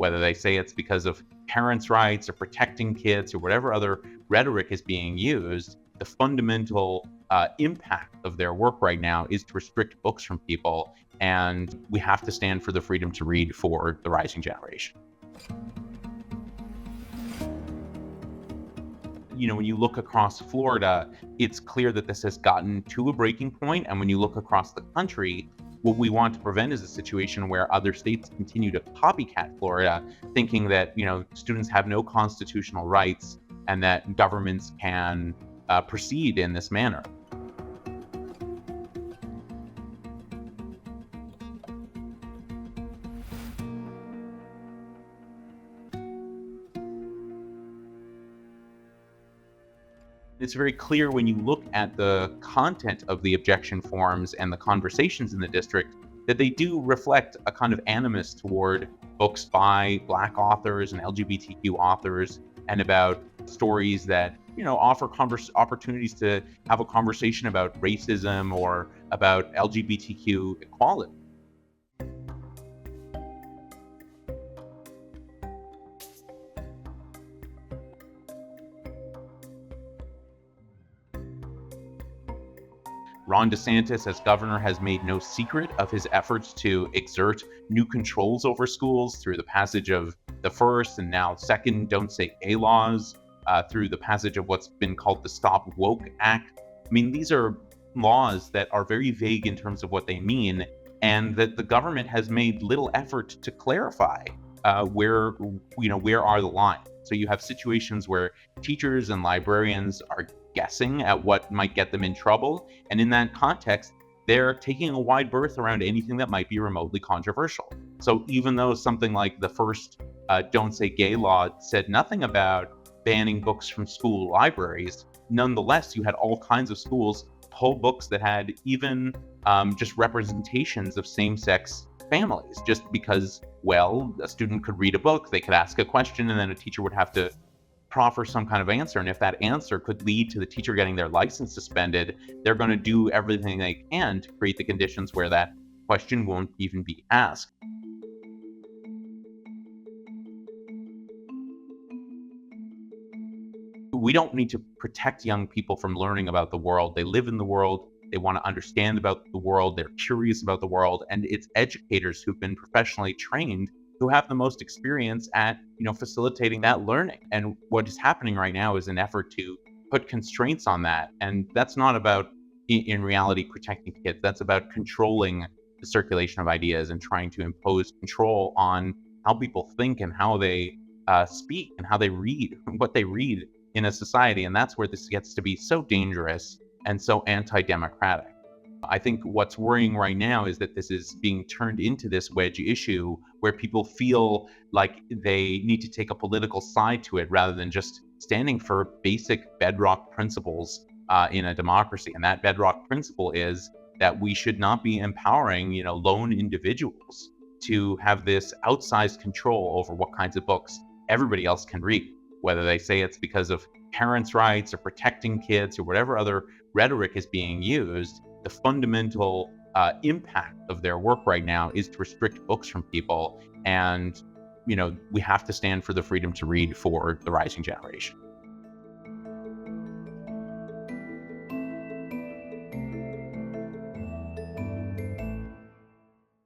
whether they say it's because of parents' rights or protecting kids or whatever other rhetoric is being used. The fundamental impact of their work right now is to restrict books from people, and we have to stand for the freedom to read for the rising generation. When you look across Florida, it's clear that this has gotten to a breaking point. And when you look across the country, what we want to prevent is a situation where other states continue to copycat Florida, thinking that, students have no constitutional rights and that governments can proceed in this manner. It's very clear when you look at the content of the objection forms and the conversations in the district that they do reflect a kind of animus toward books by Black authors and LGBTQ authors, and about stories that offer opportunities to have a conversation about racism or about LGBTQ equality. Ron DeSantis, as governor, has made no secret of his efforts to exert new controls over schools through the passage of the first and now second Don't Say Gay laws, through the passage of what's been called the Stop Woke Act. I mean, these are laws that are very vague in terms of what they mean, and that the government has made little effort to clarify where are the lines. So you have situations where teachers and librarians are guessing at what might get them in trouble, and in that context, they're taking a wide berth around anything that might be remotely controversial. So even though something like the first Don't Say Gay law said nothing about banning books from school libraries, nonetheless, you had all kinds of schools pull books that had even just representations of same-sex families, just because, a student could read a book, they could ask a question, and then a teacher would have to proffer some kind of answer. And if that answer could lead to the teacher getting their license suspended, they're going to do everything they can to create the conditions where that question won't even be asked. We don't need to protect young people from learning about the world. They live in the world. They want to understand about the world. They're curious about the world. And it's educators who've been professionally trained who have the most experience at, facilitating that learning. And what is happening right now is an effort to put constraints on that. And that's not about, in reality, protecting kids. That's about controlling the circulation of ideas and trying to impose control on how people think and how they speak and how they read, what they read in a society. And that's where this gets to be so dangerous and so anti-democratic. I think what's worrying right now is that this is being turned into this wedge issue where people feel like they need to take a political side to it rather than just standing for basic bedrock principles in a democracy. And that bedrock principle is that we should not be empowering, lone individuals to have this outsized control over what kinds of books everybody else can read, whether they say it's because of parents' rights or protecting kids or whatever other rhetoric is being used. The fundamental impact of their work right now is to restrict books from people. And, we have to stand for the freedom to read for the rising generation.